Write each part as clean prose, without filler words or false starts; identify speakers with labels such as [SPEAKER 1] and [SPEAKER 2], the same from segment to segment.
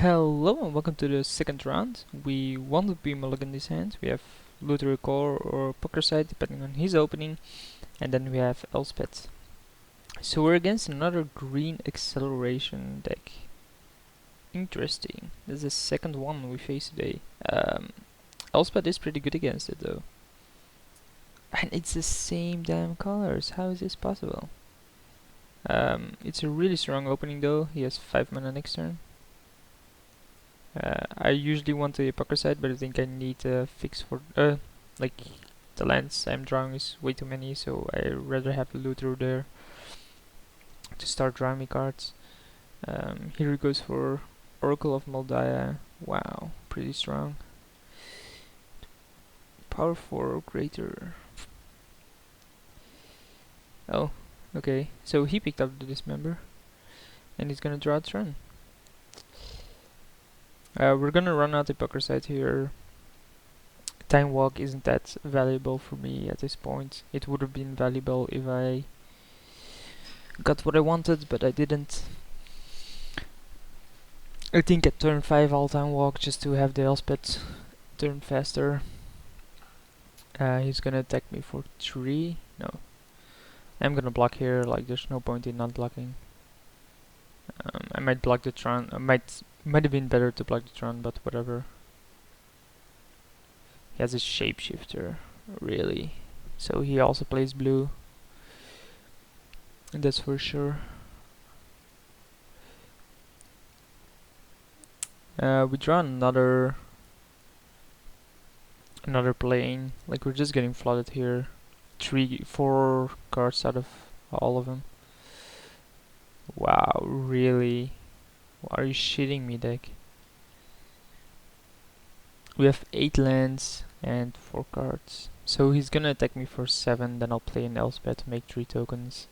[SPEAKER 1] Hello and welcome to the second round. We won with B Mulligan this hand. We have Luther Core or Poker Side depending on his opening, and then we have Elspeth. So we're against another green acceleration deck. Interesting. This is the second one we face today. Elspeth is pretty good against it though. And it's the same damn colors. How is this possible? It's a really strong opening though. He has 5 mana next turn. I usually want the poker side, but I think I need a fix for like the lands I'm drawing is way too many, so I rather have a Luther there to start drawing me cards. Here he goes for Oracle of Moldaya. Wow, pretty strong. Power 4 or greater. Oh, okay. So he picked up the Dismember, and he's gonna draw a turn. We're gonna run out the poker side here. Time Walk isn't that valuable for me at this point. It would have been valuable if I got what I wanted, but I didn't. I think at turn 5 I'll Time Walk just to have the Elspeth turn faster. He's gonna attack me for 3. No. I'm gonna block here, like there's no point in not blocking. I might block the Tron. Might have been better to block the Tron, but whatever. He has a shapeshifter, really. So he also plays blue. And that's for sure. We draw another plane. Like we're just getting flooded here. 4 cards out of all of them. Wow, really? Are you shitting me, deck? We have 8 lands and 4 cards. So he's gonna attack me for 7, then I'll play an Elspeth to make 3 tokens.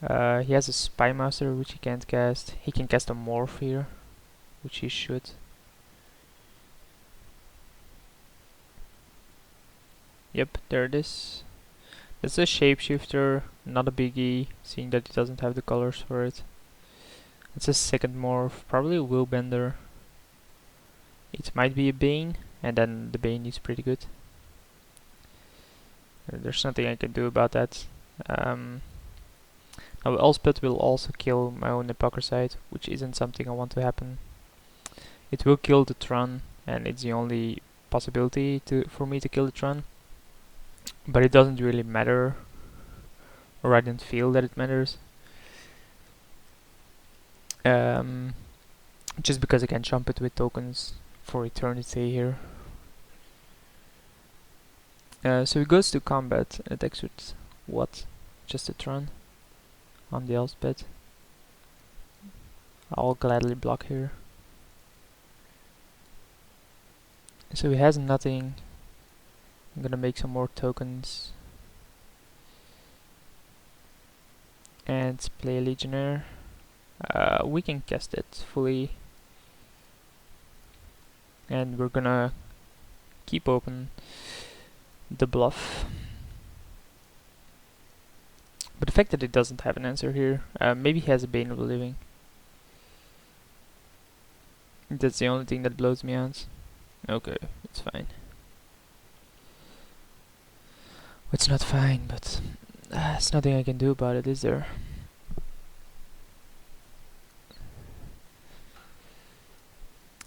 [SPEAKER 1] He has a Spy Master which he can't cast. He can cast a Morph here, which he should. Yep, there it is. It's a Shapeshifter, not a biggie, seeing that he doesn't have the colors for it. It's a second Morph, probably a Willbender. It might be a Bane, and then the Bane is pretty good. There's nothing I can do about that. Now Elspeth will also kill my own Hypocrisite, which isn't something I want to happen. It will kill the Tron, and it's the only possibility for me to kill the Tron. But it doesn't really matter, or I don't feel that it matters. Just because I can jump it with tokens for eternity here. So he goes to combat, attacks with what? Just a Tron on the Elspeth. I'll gladly block here. So he has nothing. I'm gonna make some more tokens and play a Legionnaire. We can cast it fully, and we're gonna keep open the bluff. But the fact that it doesn't have an answer here, maybe he has a Bane of the Living. That's the only thing that blows me out. Okay, it's fine. It's not fine, but there's nothing I can do about it, is there?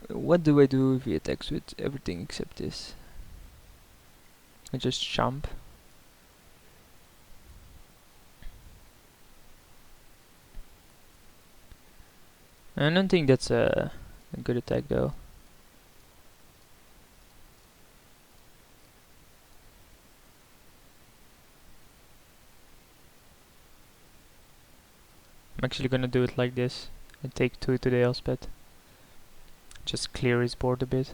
[SPEAKER 1] What do I do if he attacks with everything except this? I just jump. I don't think that's a good attack though. I'm actually gonna do it like this and take 2 to the Elspeth. Just clear his board a bit.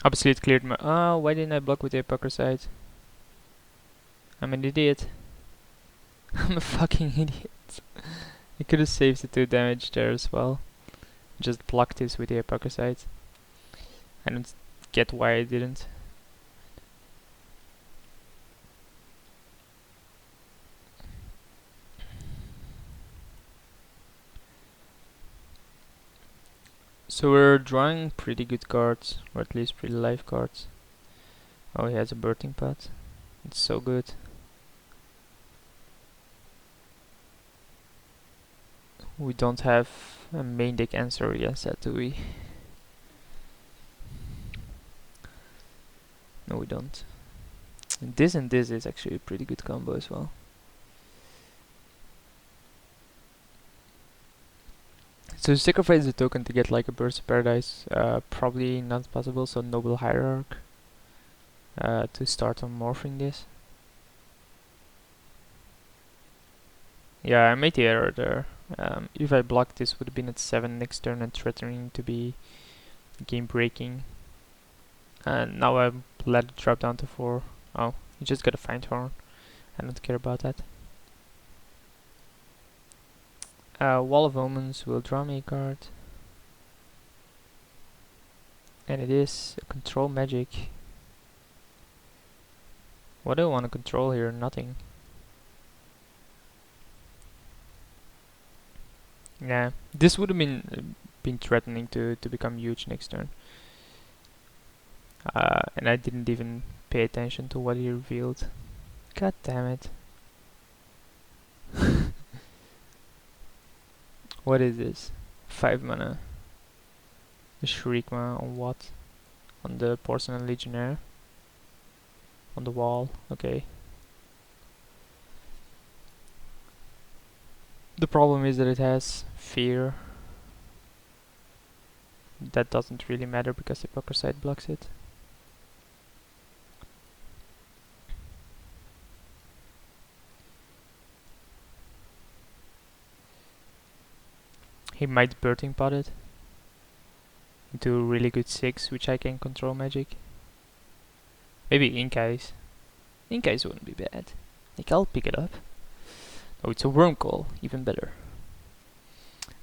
[SPEAKER 1] Obviously it cleared my... Oh, why didn't I block with the Hypocrisite? I'm an idiot. I'm a fucking idiot. I could have saved the 2 damage there as well. Just blocked this with the Hypocrisite. I don't get why I didn't. So we're drawing pretty good cards, or at least pretty live cards. Oh, he has a birthing pot. It's so good. We don't have a main deck answer against that, do we? No, we don't. This and this is actually a pretty good combo as well. So sacrifice the token to get like a Burst of Paradise, probably not possible, so Noble Hierarch to start on morphing this. Yeah, I made the error there. If I blocked this, would have been at 7 next turn and threatening to be game breaking. And now I let it drop down to 4. Oh, you just got a Find Horn. I don't care about that. Wall of Omens will draw me a card. And it is a control magic. What do I want to control here? Nothing. Yeah, this would have been threatening to become huge next turn. And I didn't even pay attention to what he revealed. God damn it. What is this? 5 mana. The Shrikma on what? On the Porcelain Legionnaire? On the wall, okay. The problem is that it has Fear. That doesn't really matter because the poker side blocks it. He might Birthing Pot it into a really good 6, which I can control magic. Maybe Ink Eyes. Ink Eyes wouldn't be bad. Like, I'll pick it up. Oh, it's a Worm Call, even better.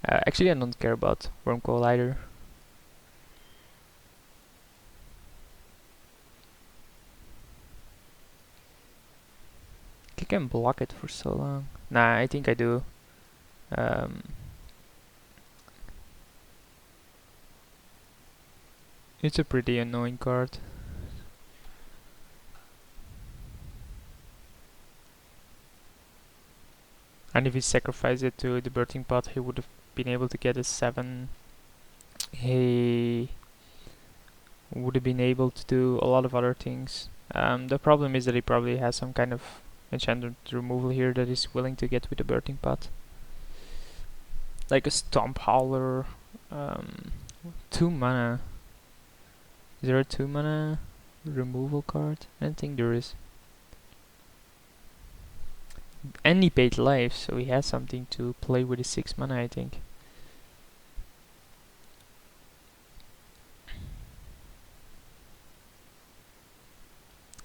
[SPEAKER 1] Actually, I don't care about Worm Call either. I can block it for so long. Nah, I think I do. It's a pretty annoying card. And if he sacrificed it to the Birthing Pot, he would have been able to get a 7. He would have been able to do a lot of other things. The problem is that he probably has some kind of enchantment removal here that he's willing to get with the Birthing Pot. Like a Stomp Howler. 2 mana. Is there a 2 mana removal card? I don't think there is. And he paid life, so he has something to play with his 6 mana, I think.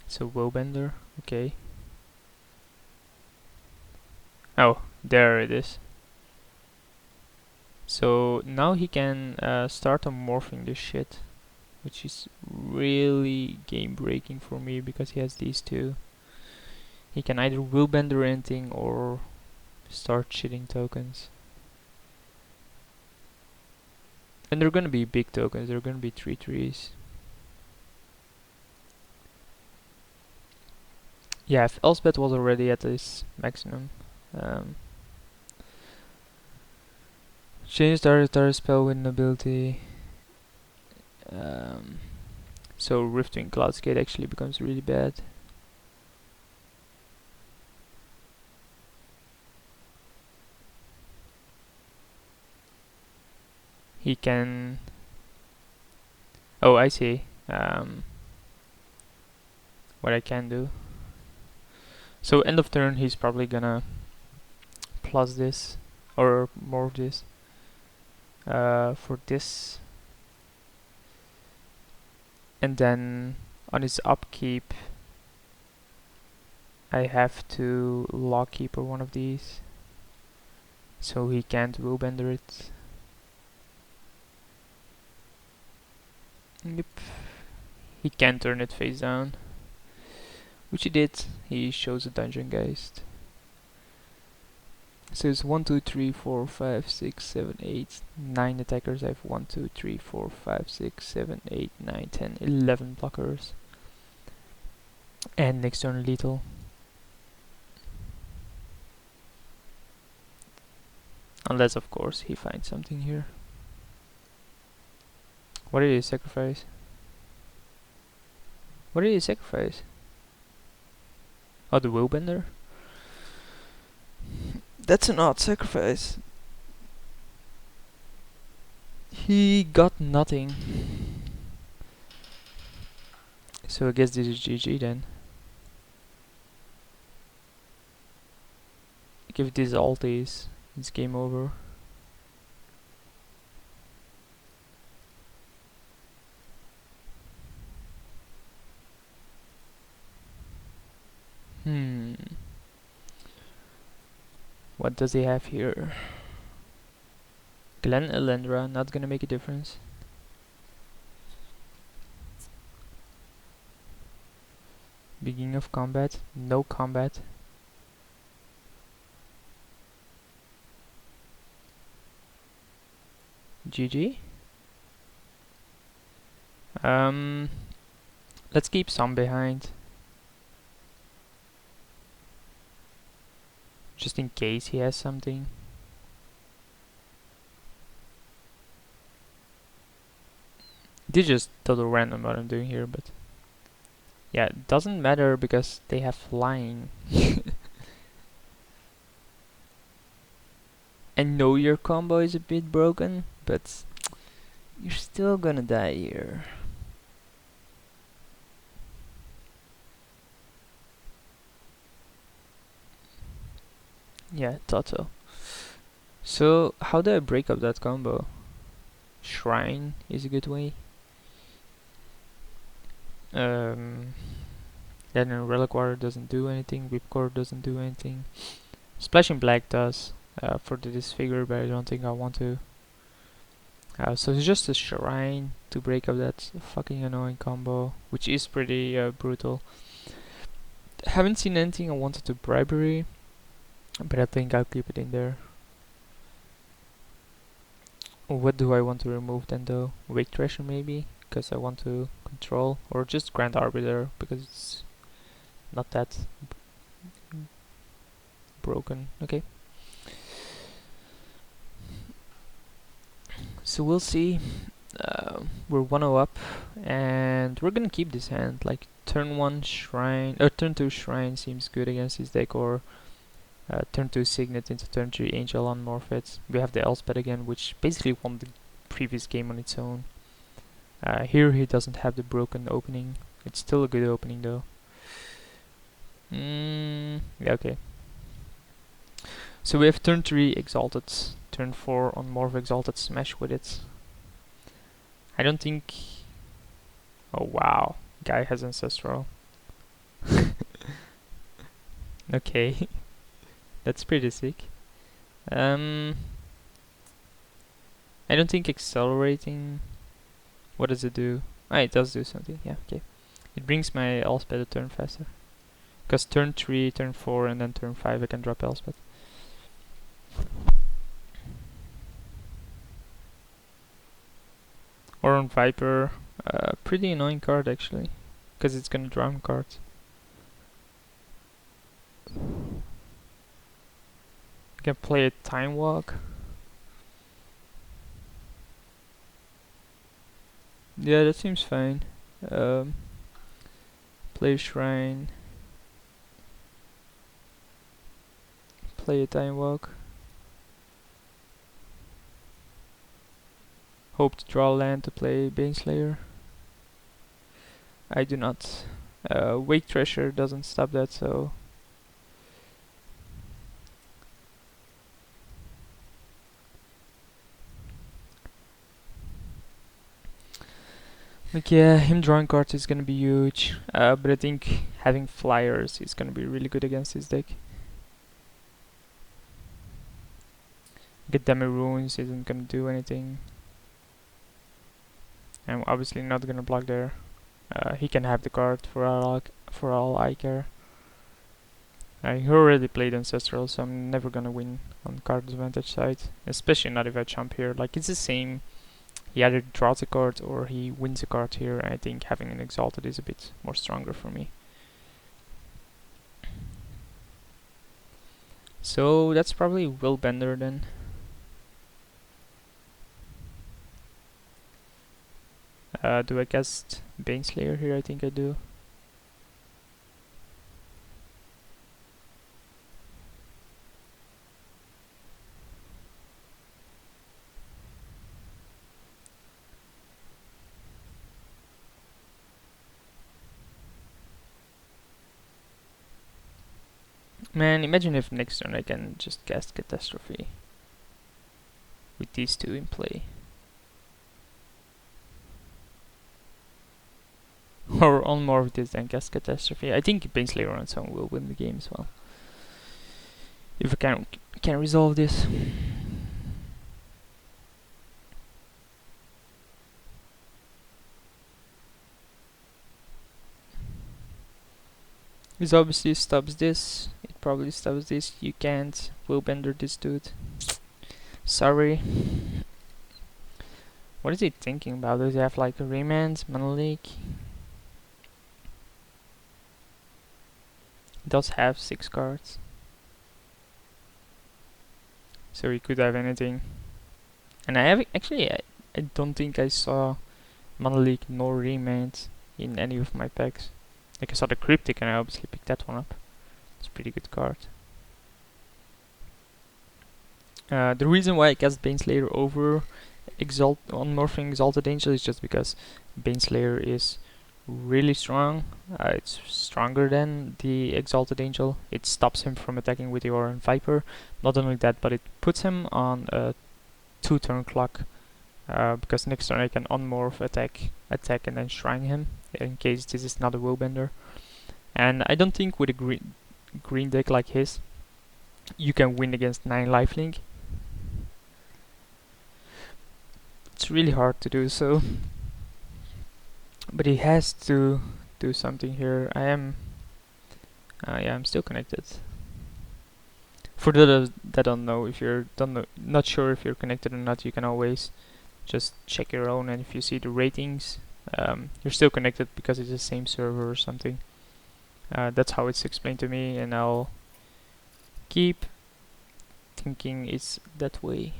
[SPEAKER 1] So Wowbender, okay. Oh, there it is. So now he can start on morphing this shit, which is really game breaking for me because he has these two. He can either Willbender anything or start shitting tokens. And they're gonna be big tokens, they're gonna be 3/3s. Yeah, if Elspeth was already at his maximum. Change the spell with ability. So Riftwing Cloudscape actually becomes really bad. He can... Oh, I see. What I can do. So end of turn he's probably gonna plus this or more of this for this, and then on his upkeep I have to Lockkeep or one of these, so he can't Willbender it. Yep. He can turn it face down, which he did. He shows a Dungeon Geist. So it's 1, 2, 3, 4, 5, 6, 7, 8, 9 attackers. I have 1, 2, 3, 4, 5, 6, 7, 8, 9, 10, 11 blockers. And next turn lethal. Unless, of course, he finds something here. What did he sacrifice? What did he sacrifice? Oh, the Willbender? That's an odd sacrifice. He got nothing. So I guess this is GG then. If this ult is, it's game over. What does he have here? Glen Elendra, not gonna make a difference. Beginning of combat, no combat. GG. Let's keep some behind. Just in case he has something. This is just total random what I'm doing here, but yeah, it doesn't matter because they have flying. I know your combo is a bit broken, but you're still gonna die here. Yeah, thought so. So, how do I break up that combo? Shrine is a good way. Then a Relic Water doesn't do anything, Whipcore doesn't do anything. Splashing Black does for the Disfigure, but I don't think I want to. So it's just a Shrine to break up that fucking annoying combo, which is pretty brutal. Haven't seen anything I wanted to Bribery, but I think I'll keep it in there. What do I want to remove then though? Wake Thrasher maybe? Because I want to control, or just Grand Arbiter because it's not that broken. Okay. So we'll see. We're 1-0 up, and we're gonna keep this hand. Like turn 1 Shrine, or turn 2 Shrine seems good against his deck, or turn 2 Signet into turn 3 Angel on Morphets. We have the Elspeth again, which basically won the previous game on its own. Here he doesn't have the broken opening. It's still a good opening though. Yeah, okay. So we have turn 3 Exalted, turn 4 on Morph Exalted, smash with it. I don't think... Oh wow, guy has Ancestral. Okay, that's pretty sick. I don't think accelerating... What does it do? Ah, it does do something, yeah, okay. It brings my Elspeth a turn faster. Because turn 3, turn 4, and then turn 5 I can drop Elspeth. Or on Viper, pretty annoying card actually, because it's gonna drown cards. You can play a Time Walk. Yeah, that seems fine. Play a Shrine. Play a Time Walk. Hope to draw land to play Baneslayer. I do not. Wake Thrasher doesn't stop that, so... Like yeah, him drawing cards is gonna be huge, but I think having flyers is gonna be really good against his deck. Get Demi Runes isn't gonna do anything. I'm obviously not gonna block there. He can have the card for all I care. He already played Ancestral, so I'm never gonna win on card advantage side. Especially not if I jump here. Like, it's the same. He either draws a card or he wins a card here. I think having an Exalted is a bit more stronger for me. So that's probably Willbender then. Do I cast Baneslayer here? I think I do. Man, imagine if next turn I can just cast Catastrophe with these two in play. Or on more of this than cast Catastrophe. I think Baneslayer on its own will win the game as well. If I can resolve this. This obviously stops this. It probably stops this. You can't Willbender this dude. Sorry. What is he thinking about? Does he have like a Remand, Mana Leak? He does have 6 cards. So he could have anything. And I have actually I don't think I saw Mana Leak nor Remand in any of my packs. Like I saw the Cryptic and I obviously picked that one up. It's a pretty good card. The reason why I cast Baneslayer over Unmorphing Exalted Angel is just because Baneslayer is really strong. It's stronger than the Exalted Angel. It stops him from attacking with the Aura and Viper. Not only that, but it puts him on a 2-turn clock. Because next turn I can unmorph, attack, and then shrine him, in case this is not a Willbender. And I don't think with a green deck like his, you can win against 9 lifelink. It's really hard to do so. But he has to do something here. Yeah, I'm still connected. For those that don't know, if you're not sure if you're connected or not, you can always just check your own, and if you see the ratings, you're still connected because it's the same server or something. That's how it's explained to me, and I'll keep thinking it's that way.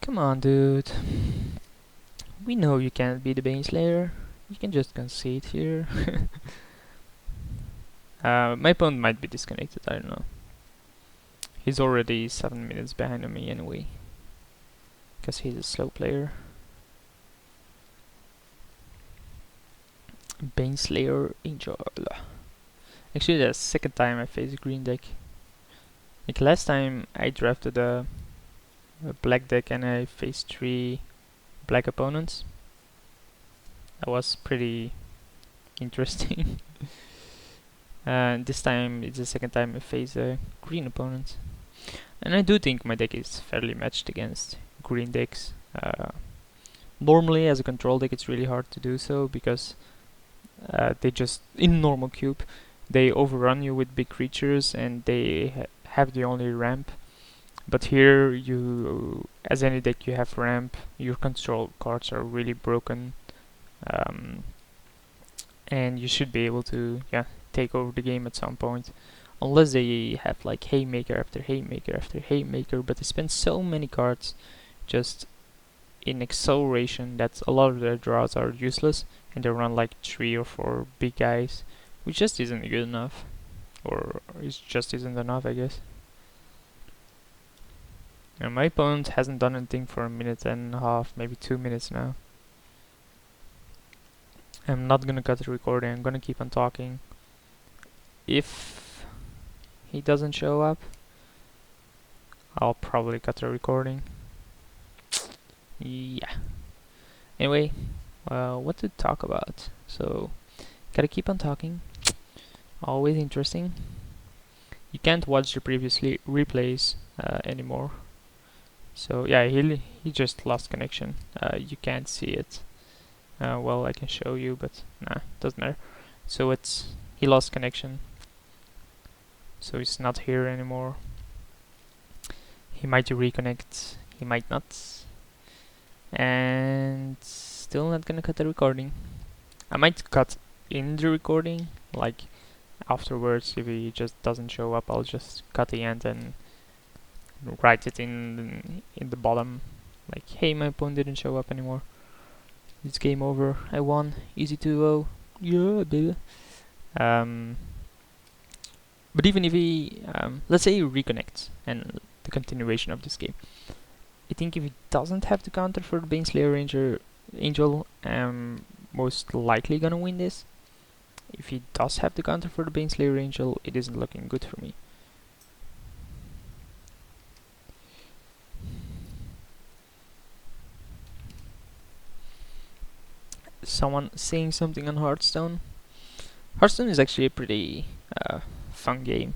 [SPEAKER 1] Come on, dude. We know you can't be the Baneslayer. You can just concede here. My opponent might be disconnected, I don't know. He's already 7 minutes behind on me anyway, because he's a slow player. Baneslayer Angel. Actually, that's the second time I faced a green deck. Like last time I drafted a black deck and I faced 3 black opponents. That was pretty interesting. And this time it's the second time I face a green opponent. And I do think my deck is fairly matched against green decks. Normally as a control deck it's really hard to do so, because they just, in normal cube, they overrun you with big creatures and they have the only ramp. But here, you, as any deck, you have ramp. Your control cards are really broken, and you should be able to, take over the game at some point. Unless they have like Haymaker after Haymaker after Haymaker, but they spend so many cards just in acceleration that a lot of their draws are useless, and they run like 3 or 4 big guys, which just isn't good enough, or it just isn't enough, I guess. And my opponent hasn't done anything for 1.5 minutes, maybe 2 minutes now. I'm not gonna cut the recording, I'm gonna keep on talking. If he doesn't show up, I'll probably cut the recording. Yeah. Anyway, what to talk about? So, gotta keep on talking. Always interesting. You can't watch the previous replays anymore. So yeah, he just lost connection. You can't see it. Well, I can show you, but nah, doesn't matter. So he lost connection, so he's not here anymore. He might reconnect, he might not. And still not gonna cut the recording. I might cut in the recording, like afterwards. If he just doesn't show up, I'll just cut the end and write it in the bottom, like, hey, my opponent didn't show up anymore. It's game over. I won. Easy 2-0. Yeah, baby. But even if he, let's say he reconnects and the continuation of this game, I think if he doesn't have to counter for the Baneslayer Angel, most likely gonna win this. If he does have to counter for the Baneslayer Angel, it isn't looking good for me. Someone saying something on Hearthstone. Hearthstone is actually a pretty fun game.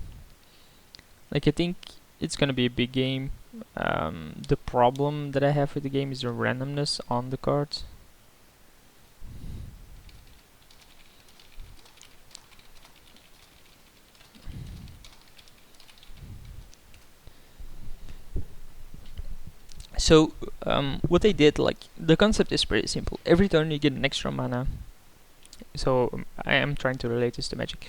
[SPEAKER 1] Like, I think it's gonna be a big game. The problem that I have with the game is the randomness on the cards. So what they did, like, the concept is pretty simple. Every turn you get an extra mana. So I am trying to relate this to Magic.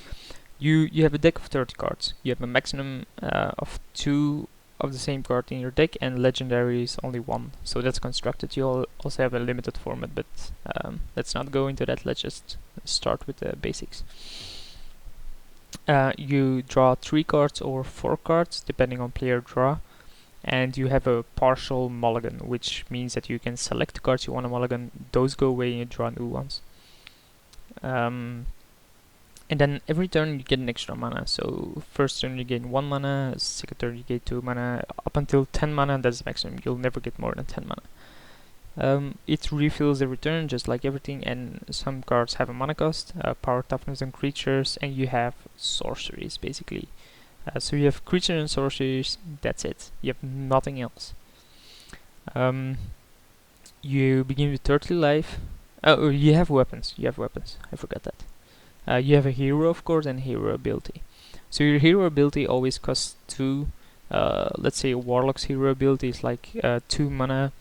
[SPEAKER 1] You have a deck of 30 cards. You have a maximum of 2 of the same card in your deck, and legendary is only 1. So that's constructed. You also have a limited format, but let's not go into that. Let's just start with the basics. You draw 3 cards or 4 cards, depending on player draw, and you have a partial mulligan, which means that you can select the cards you want to mulligan, those go away and you draw new ones. And then every turn you get an extra mana. So first turn you gain 1 mana, second turn you get 2 mana, up until 10 mana, that's the maximum. You'll never get more than 10 mana. It refills every turn, just like everything, and some cards have a mana cost, power, toughness, and creatures, and you have sorceries, basically. So you have creatures and sorceries, that's it. You have nothing else. You begin with 30 life. Oh, you have weapons. I forgot that. You have a hero, of course, and hero ability. So your hero ability always costs 2. Let's say a Warlock's hero ability is like 2 mana,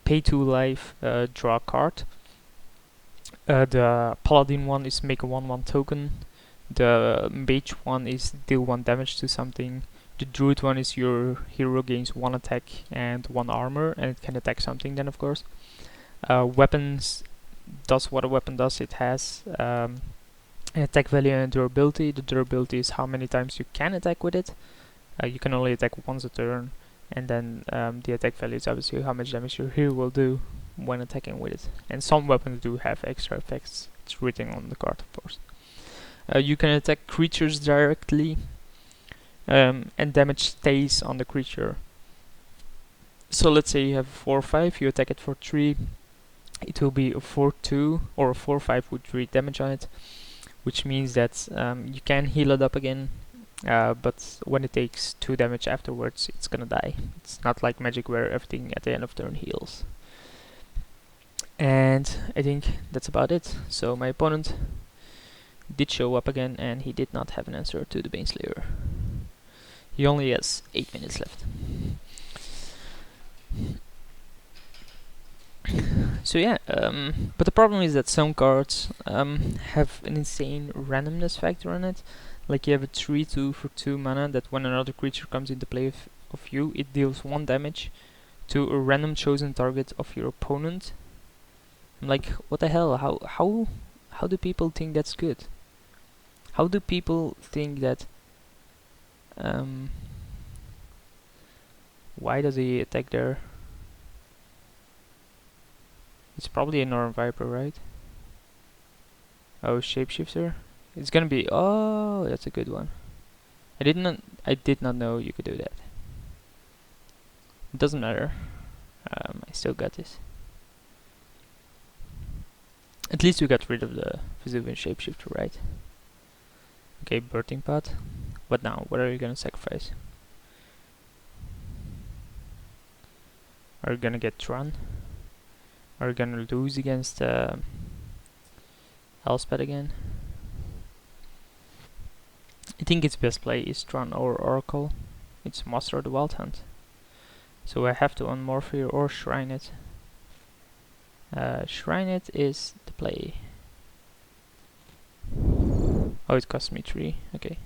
[SPEAKER 1] pay 2 life, draw a card. The Paladin one is make a 1/1 token. The Mage one is deal 1 damage to something. The Druid one is your hero gains 1 attack and 1 armor, and it can attack something then, of course. Weapons does what a weapon does. It has an attack value and durability. The durability is how many times you can attack with it. You can only attack once a turn, and then the attack value is obviously how much damage your hero will do when attacking with it. And some weapons do have extra effects. It's written on the card, of course. You can attack creatures directly, and damage stays on the creature. So let's say you have 4/5, you attack it for 3, it will be a 4/2 or a 4/5 with 3 damage on it, which means that you can heal it up again, but when it takes 2 damage afterwards, it's gonna die. It's not like Magic where everything at the end of turn heals. And I think that's about it. So my opponent did show up again, and he did not have an answer to the Baneslayer. He only has 8 minutes left. So yeah, but the problem is that some cards have an insane randomness factor on it. Like, you have a 3/2 for 2 mana that when another creature comes into play of you, it deals 1 damage to a random chosen target of your opponent. I'm like, what the hell? How do people think that's good? How do people think that? Why does he attack there? It's probably a Northern Viper, right? Oh, Shapeshifter. It's gonna be. Oh, that's a good one. I did not know you could do that. It doesn't matter. I still got this. At least we got rid of the Vesuvian Shapeshifter, right? Okay, Birthing Pot. What now? What are you gonna sacrifice? Are you gonna get Tron? Are you gonna lose against Elspeth again? I think its best play is Tron or Oracle. It's Master of the Wild Hunt. So I have to unmorph here or Shrine it. Shrine it is the play. Oh, it cost me 3. Okay.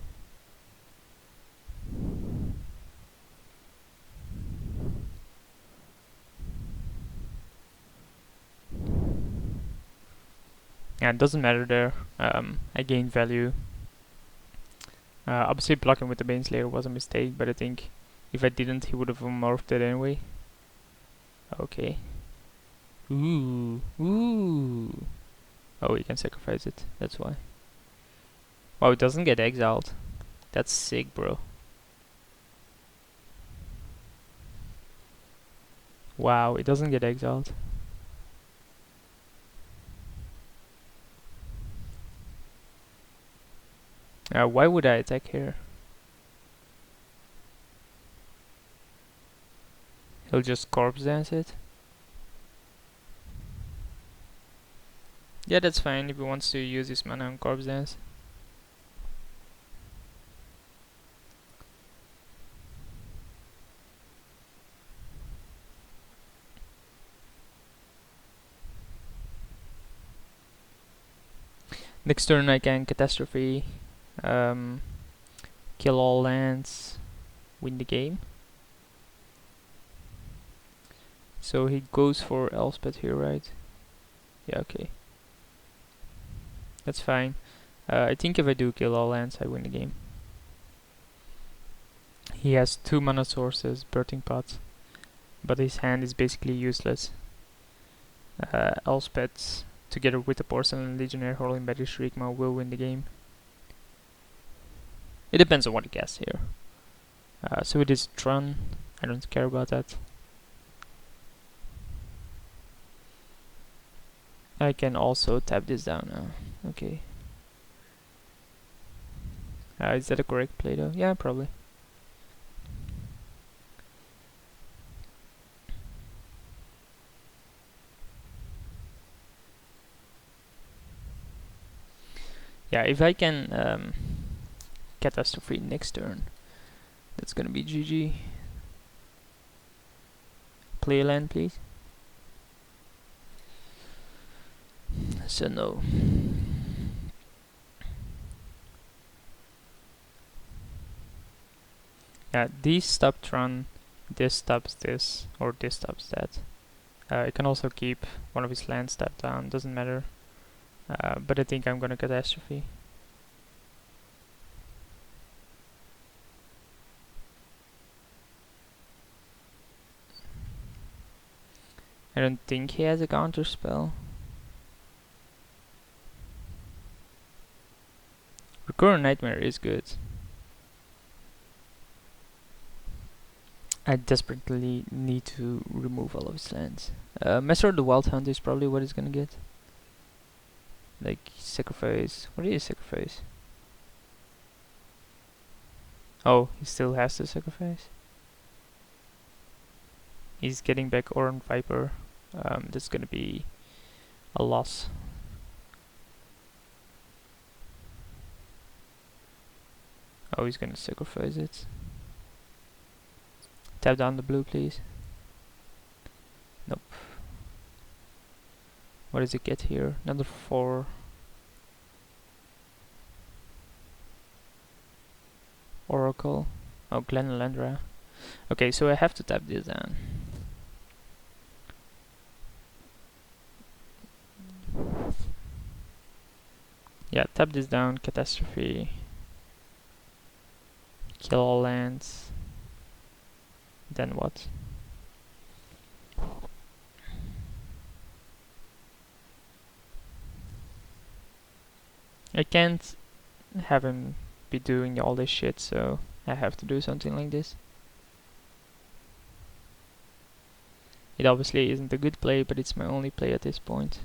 [SPEAKER 1] Yeah, it doesn't matter there. I gained value. Obviously blocking with the Baneslayer was a mistake, but I think if I didn't, he would have morphed it anyway. Okay. Ooh. Oh, he can sacrifice it. That's why. Wow, it doesn't get exiled. That's sick, bro. Wow, it doesn't get exiled. Why would I attack here? He'll just corpse dance it. Yeah, that's fine if he wants to use his mana on corpse dance. Next turn I can Catastrophe, kill all lands, win the game. So he goes for Elspeth here, right? Yeah, okay. That's fine. I think if I do kill all lands, I win the game. He has 2 mana sources, Birthing Pot, but his hand is basically useless. Elspeth, together with the Porcelain Legionnaire Hurling Battle Shriekmaw, will win the game. It depends on what he casts here. So it is Tron. I don't care about that. I can also tap this down now. Okay. Is that a correct play though? Yeah, probably. Yeah, if I can Catastrophe next turn, that's gonna be GG. Play a land, please. So no. Yeah, these stop Tron, this stops this, or this stops that. I can also keep one of his lands tapped down, doesn't matter. But I think I'm gonna Catastrophe. I don't think he has a counter spell. Recurrent Nightmare is good. I desperately need to remove all of his lands. Master of the Wild Hunt is probably what he's gonna get. Like, sacrifice. What do you sacrifice? Oh, he still has to sacrifice. He's getting back Oran Viper. That's gonna be a loss. Oh, he's gonna sacrifice it. Tap down the blue, please. Nope. What does it get here? Another 4. Oracle. Oh, Glenalandra. Okay, so I have to tap this down. Yeah, tap this down, Catastrophe. Kill all lands. Then what? I can't have him be doing all this shit, so I have to do something like this. It obviously isn't a good play, but it's my only play at this point.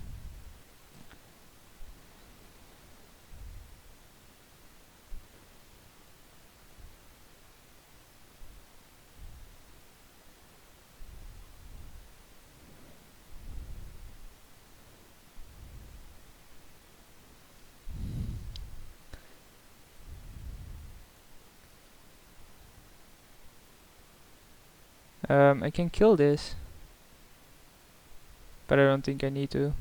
[SPEAKER 1] I can kill this, but I don't think I need to.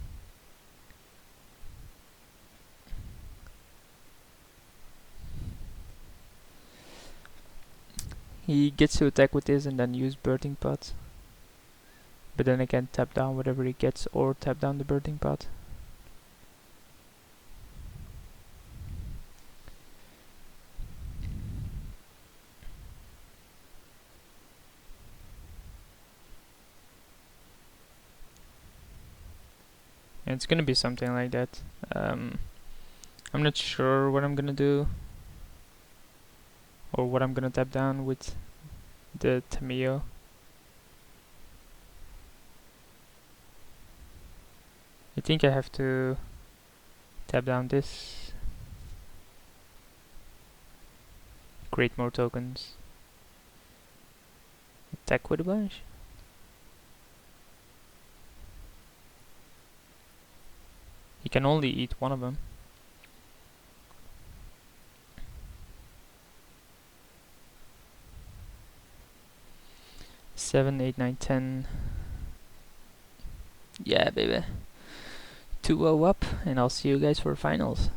[SPEAKER 1] He gets to attack with this and then use birthing pot. But then I can tap down whatever he gets or tap down the birthing pot. And it's gonna be something like that. I'm not sure what I'm gonna do or what I'm gonna tap down with the MTGO. I think I have to tap down this, create more tokens, attack with a bunch. He can only eat one of them. Seven, 8, 9, 10. Yeah, baby. 2-0 up, and I'll see you guys for finals.